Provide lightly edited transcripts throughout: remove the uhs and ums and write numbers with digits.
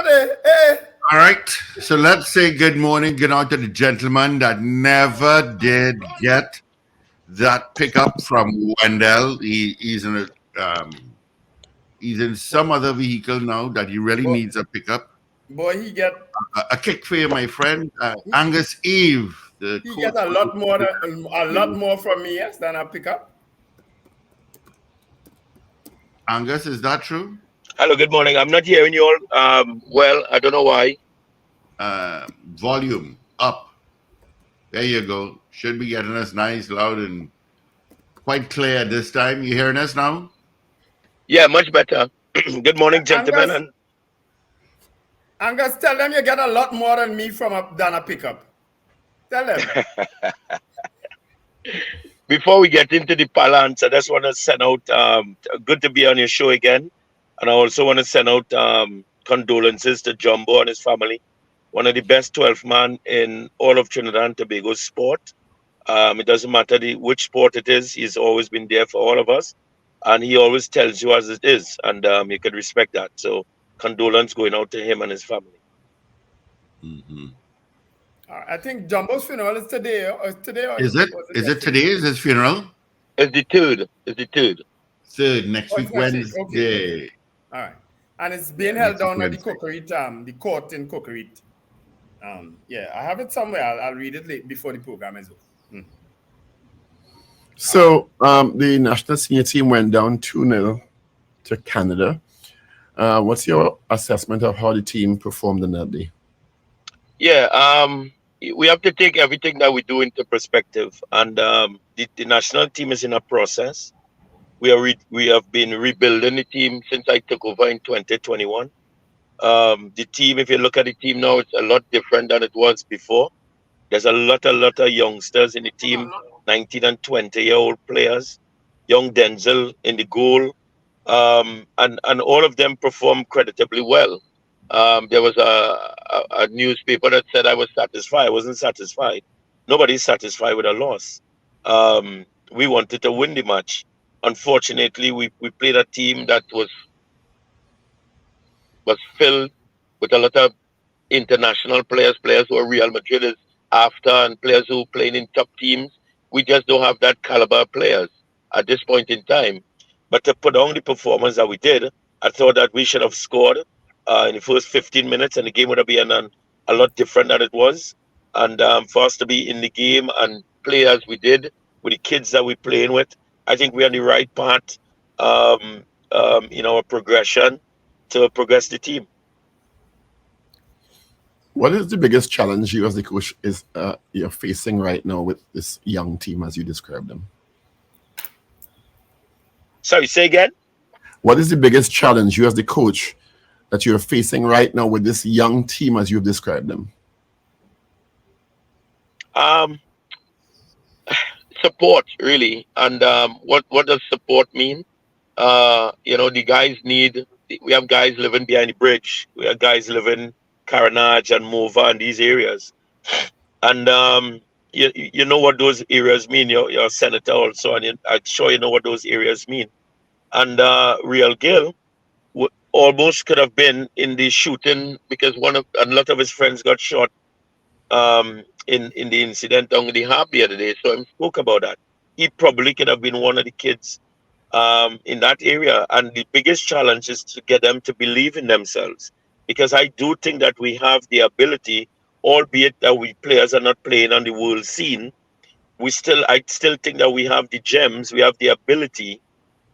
ready. Hey. All right. So let's say good morning, good on to the gentleman that never did get that pickup from Wendell. Um, he's in some other vehicle now that he really Boy, needs a pickup. boy, A kick for you, my friend. he, Angus Eve, the he coach. get a lot more from me, yes, than a pickup. Angus, is that true? Hello, good morning. I'm not hearing you all. Well, I don't know why. Volume up. There you go. Should be getting us nice, loud, and quite clear this time. You hearing us now? Yeah, much better. Good morning, gentlemen. Angus, And Angus, tell them you get a lot more than me than a pickup. Tell them. before we get into the balance, I just want to send out good to be on your show again. And I also want to send out condolences to Jumbo and his family. One of the best 12 man in all of Trinidad and Tobago sport. It doesn't matter which sport it is. He's always been there for all of us. And he always tells you as it is. And you can respect that. So condolence going out to him and his family. Mm-hmm. I think Jumbo's funeral is today. Or Is it? was it Is it yesterday? today? Is his funeral? It's the third. It's the third. Third, next Oh, week, it's next week. Okay. Wednesday. All right. And it's Yeah, being held next week, down at the Wednesday. the court in Cocorite. Yeah, I have it somewhere. I'll read it late before the program is over. So the national senior team went down 2-0 to Canada. What's your assessment of how the team performed in that day? Yeah, we have to take everything that we do into perspective. And the national team is in a process. We have been rebuilding the team since I took over in 2021. The team, if you look at the team now, it's a lot different than it was before. There's a lot of youngsters in the team, 19 and 20-year-old players, young Denzel in the goal, and all of them performed creditably well. There was a newspaper that said I was satisfied. I wasn't satisfied. Nobody's satisfied with a loss. We wanted to win the match. Unfortunately, we played a team that was filled with a lot of international players, players who are Real Madrid is after, and players who playing in top teams. We just don't have that caliber of players at this point in time. But to put on the performance that we did, I thought that we should have scored in the first 15 minutes, and the game would have been a lot different than it was. And for us to be in the game and play as we did with the kids that we're playing with, I think we're on the right path in our progression to progress the team. What is the biggest challenge you as the coach you're facing right now with this young team as you described them? Sorry, say again? What is the biggest challenge you as the coach that you're facing right now with this young team as you've described them? Support, really. And what does support mean? The guys we have guys living behind the bridge. We have guys living Caranage and Mova and these areas. And you know what those areas mean. You're a senator also, and I'm sure you know what those areas mean. And Real Gill almost could have been in the shooting because a lot of his friends got shot in the incident on the harp the other day. So I spoke about that. He probably could have been one of the kids in that area. And the biggest challenge is to get them to believe in themselves. Because I do think that we have the ability, albeit that we players are not playing on the world scene, I still think that we have the gems, we have the ability,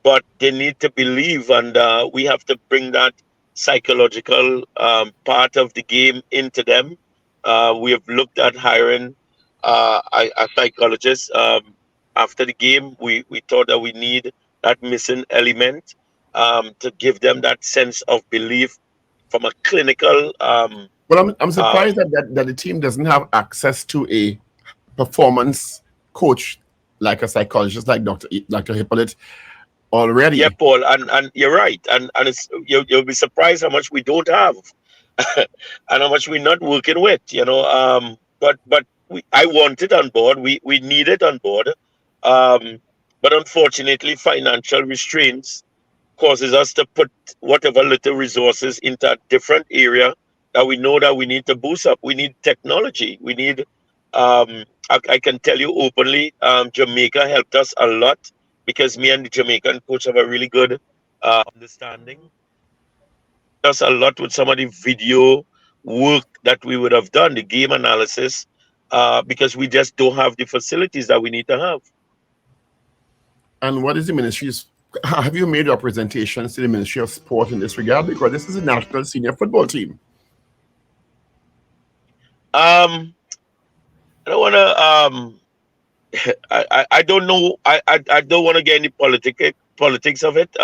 but they need to believe, and we have to bring that psychological part of the game into them. We have looked at hiring a psychologist. After the game, we thought that we need that missing element to give them that sense of belief from a clinical. Well, I'm surprised that the team doesn't have access to a performance coach like a psychologist like Dr. Hippolyte already. Yeah, Paul, and you're right, and you'll be surprised how much we don't have, and how much we're not working with. But I want it on board. We need it on board, but unfortunately, financial restraints causes us to put whatever little resources into a different area that we know that we need to boost up. We need technology. We need, I can tell you openly, Jamaica helped us a lot because me and the Jamaican coach have a really good understanding. Us a lot with some of the video work that we would have done, the game analysis, because we just don't have the facilities that we need to have. And what is the ministry's? Have you made representations to the Ministry of Sport in this regard? Because this is a national senior football team. I don't want to. I don't know. I don't want to get any politics of it.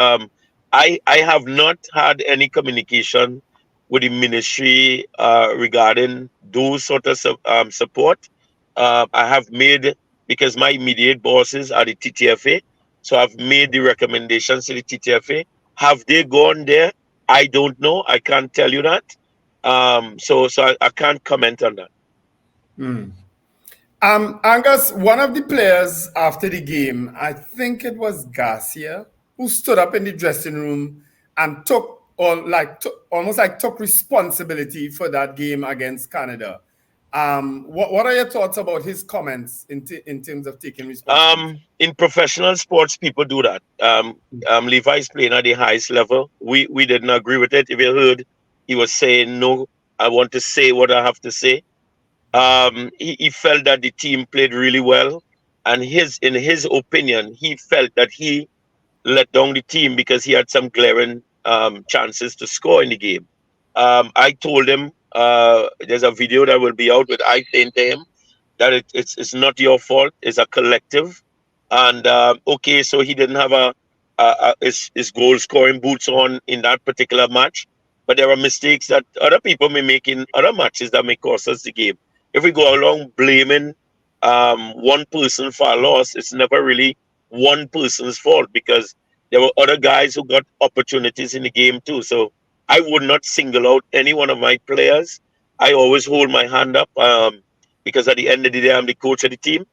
I have not had any communication with the ministry regarding those sort of support. I have made, because my immediate bosses are the TTFA, so I've made the recommendations to the TTFA. Have they gone there? I don't know. I can't tell you that. So I can't comment on that. Angus, one of the players after the game, I think it was Garcia, who stood up in the dressing room and took responsibility for that game against Canada. What are your thoughts about his comments in terms of taking responsibility? In professional sports, people do that. Levi's playing at the highest level. We didn't agree with it. If you heard, he was saying, no, I want to say what I have to say. He felt that the team played really well, and in his opinion, he felt that he let down the team because he had some glaring chances to score in the game. I told him there's a video that will be out with I saying to him that it's not your fault, it's a collective. And okay, so he didn't have his goal scoring boots on in that particular match, but there are mistakes that other people may make in other matches that may cost us the game. If we go along blaming one person for a loss, it's never really one person's fault because there were other guys who got opportunities in the game too. So I would not single out any one of my players. I always hold my hand up because at the end of the day, I'm the coach of the team.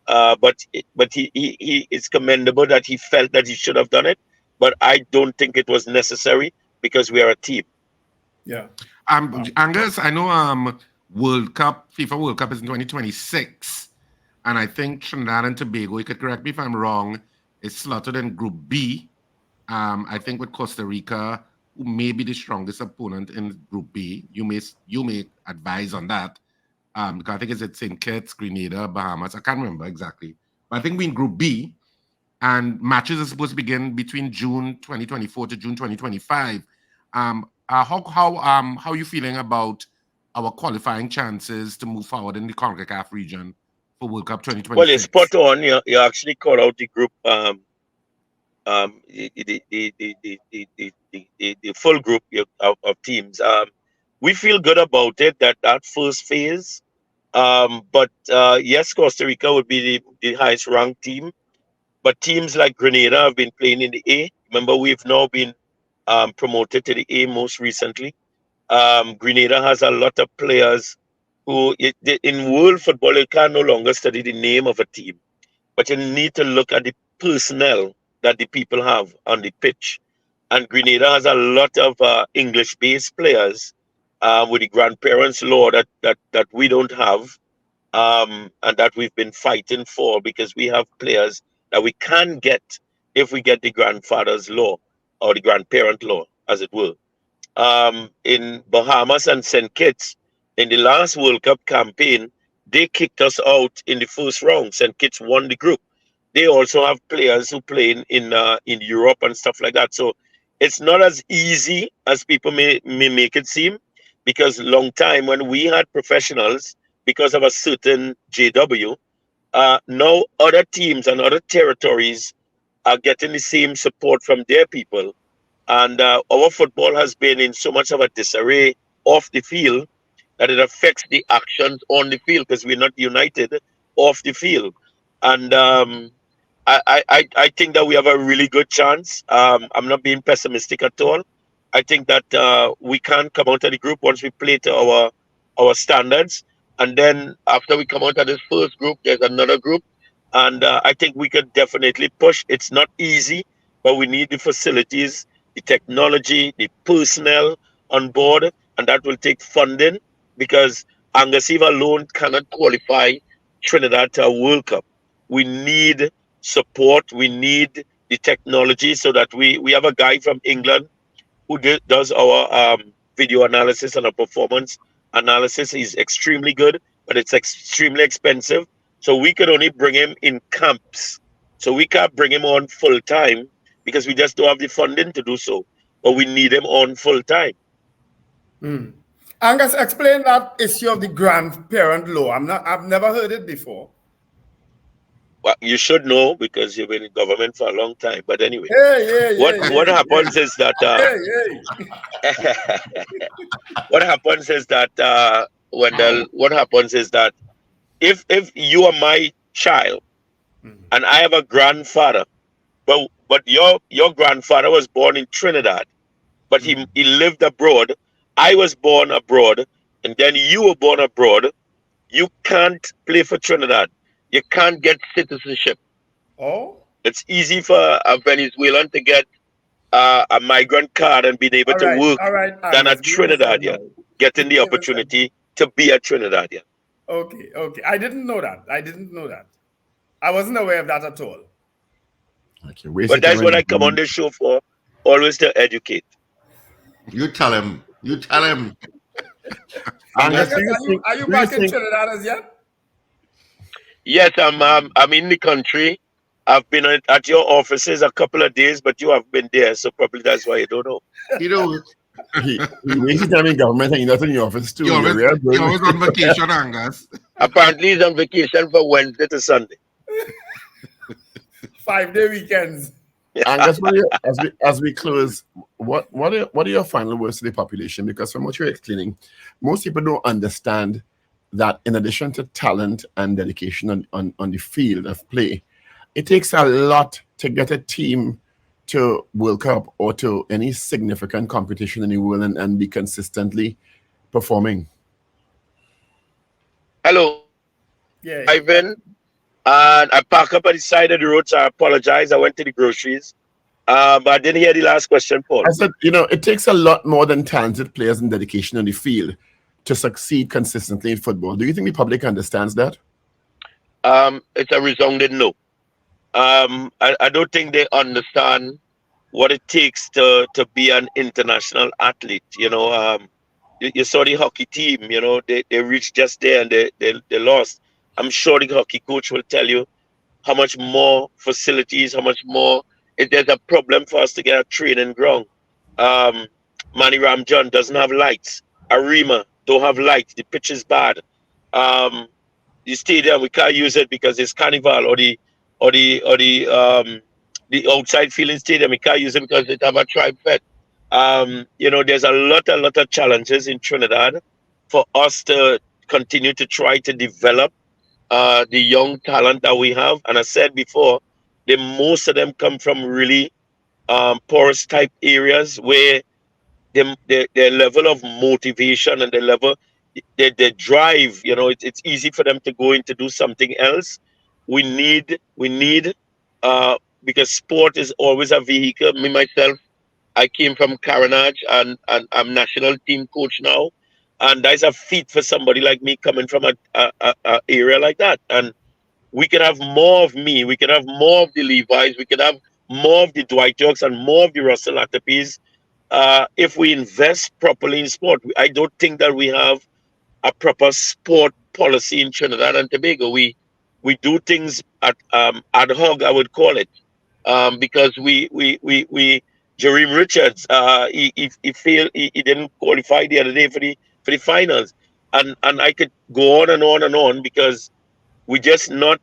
But he it's commendable that he felt that he should have done it. But I don't think it was necessary because we are a team. Yeah. Angus, I know FIFA World Cup is in 2026, and I think Trinidad and Tobago, you could correct me if I'm wrong, is slotted in Group B. I think with Costa Rica, who may be the strongest opponent in Group B. You may advise on that. Because I think it's St. Kitts, Grenada, Bahamas. I can't remember exactly. But I think we're in Group B, and matches are supposed to begin between June 2024 to June 2025. How are you feeling about our qualifying chances to move forward in the CONCACAF region for World Cup 2026? Well, you're spot on. You actually called out the group, the full group of teams. We feel good about it, that first phase. But yes, Costa Rica would be the highest ranked team. But teams like Grenada have been playing in the A. Remember, we've now been promoted to the A most recently. Grenada has a lot of players who, in world football, you can no longer study the name of a team, but you need to look at the personnel that the people have on the pitch. And Grenada has a lot of English-based players with the grandparents' law that we don't have, and that we've been fighting for because we have players that we can get if we get the grandfather's law or the grandparent law, as it were. In Bahamas and St. Kitts, in the last World Cup campaign, they kicked us out in the first round. St. Kitts won the group. They also have players who play in Europe and stuff like that. So it's not as easy as people may make it seem, because long time when we had professionals, because of a certain JW, now other teams and other territories are getting the same support from their people. And our football has been in so much of a disarray off the field that it affects the actions on the field because we're not united off the field. And I think that we have a really good chance. I'm not being pessimistic at all. I think that we can come out of the group once we play to our standards. And then after we come out of this first group, there's another group. And I think we could definitely push. It's not easy, but we need the facilities the technology, the personnel on board, and that will take funding because Angus Eve alone cannot qualify Trinidad to a World Cup. We need support. We need the technology so that we have a guy from England who does our video analysis and our performance analysis. Is extremely good, but it's extremely expensive. So we could only bring him in camps. So we can't bring him on full time because we just don't have the funding to do so. But we need him on full time. Angus, explain that issue of the grandparent law. I've never heard it before. Well, you should know because you've been in government for a long time. But anyway, what happens is that what happens is that what happens is that if you are my child and I have a grandfather, but your grandfather was born in Trinidad, but he lived abroad. I was born abroad, and then you were born abroad. You can't play for Trinidad. You can't get citizenship. Oh, it's easy for a Venezuelan to get a migrant card and being able to work than a Trinidadian getting the opportunity to be a Trinidadian. Okay. I didn't know that. I wasn't aware of that at all. Okay, but that's what I come on this show for, always to educate. You tell him. Angus, are you back in Trinidad as yet? Yes, I'm in the country. I've been at your offices a couple of days, but you have been there, so probably that's why you don't know. You know, he wasted time in government and you're not in the office too. You're always on vacation, Angus. Apparently he's on vacation from Wednesday to Sunday. 5-day weekends. Angus, as we close, what are your final words to the population? Because from what you're explaining, most people don't understand that in addition to talent and dedication on the field of play, it takes a lot to get a team to World Cup or to any significant competition in the world and be consistently performing. Hello. Yeah. Ivan. And I parked up at the side of the road, so I apologize. I went to the groceries. But I didn't hear the last question, Paul. I said, it takes a lot more than talented players and dedication on the field to succeed consistently in football. Do you think the public understands that? It's a resounding no. I don't think they understand what it takes to be an international athlete. You saw the hockey team, they reached just there and they lost. I'm sure the hockey coach will tell you how much more facilities, how much more. If there's a problem for us to get a training ground, Manny Ramjohn doesn't have lights. Arima don't have lights. The pitch is bad. The stadium, we can't use it because it's carnival or the outside field in stadium, we can't use it because it have a tribe fed. There's a lot of challenges in Trinidad for us to continue to try to develop the young talent that we have. And I said before, most of them come from really porous type areas where their level of motivation and their drive, it's easy for them to go in to do something else. We need because sport is always a vehicle. Me myself, I came from Carenage and I'm national team coach now. And that's a feat for somebody like me coming from a area like that. And we can have more of me. We can have more of the Levi's. We can have more of the Dwight Yorks and more of the Russell Attapis if we invest properly in sport. I don't think that we have a proper sport policy in Trinidad and Tobago. We do things at ad hoc, I would call it, because we Jereme Richards, he failed. He didn't qualify the other day for the finals, and I could go on and on and on because we're just not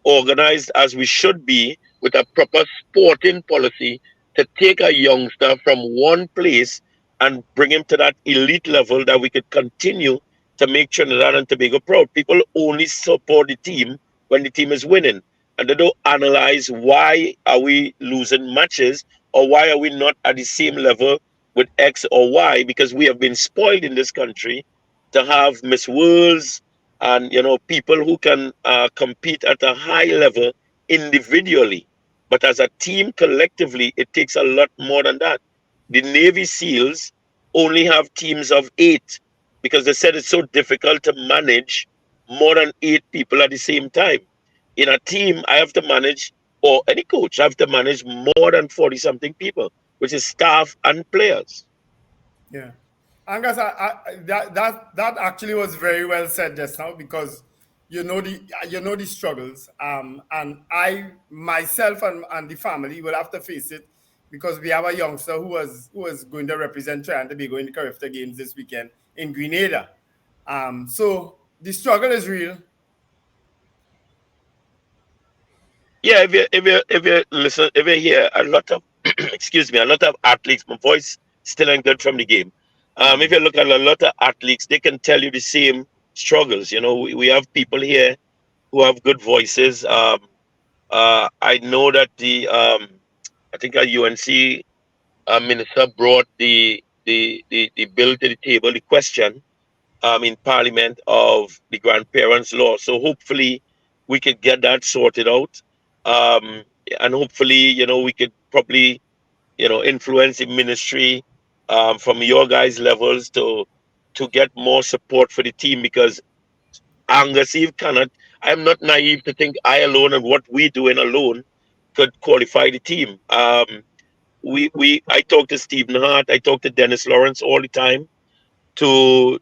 organized as we should be with a proper sporting policy to take a youngster from one place and bring him to that elite level that we could continue to make Trinidad and Tobago proud. People only support the team when the team is winning, and they don't analyze why are we losing matches or why are we not at the same level with X or Y, because we have been spoiled in this country to have Miss Worlds and people who can compete at a high level individually. But as a team collectively, it takes a lot more than that. The Navy SEALs only have teams of 8 because they said it's so difficult to manage more than 8 people at the same time. In a team, I have to manage, or any coach, I have to manage more than 40 something people, which is staff and players. Yeah. Angus, that actually was very well said just now because you know the struggles. And I myself and the family will have to face it because we have a youngster who was going to represent Trinidad and Tobago in the Carifta Games this weekend in Grenada. So the struggle is real. Yeah, if you listen, if you hear a lot of excuse me, a lot of athletes, my voice still ain't good from the game. If you look at a lot of athletes, they can tell you the same struggles. You know, we have people here who have good voices. I know that I think a UNC minister brought the bill to the table, the question in Parliament of the grandparents' law. So hopefully we could get that sorted out, um, and hopefully we could probably influence the ministry from your guys' levels to get more support for the team because Angus Eve cannot. I am not naive to think I alone and what we doing alone could qualify the team. I talk to Stephen Hart, I talk to Dennis Lawrence all the time to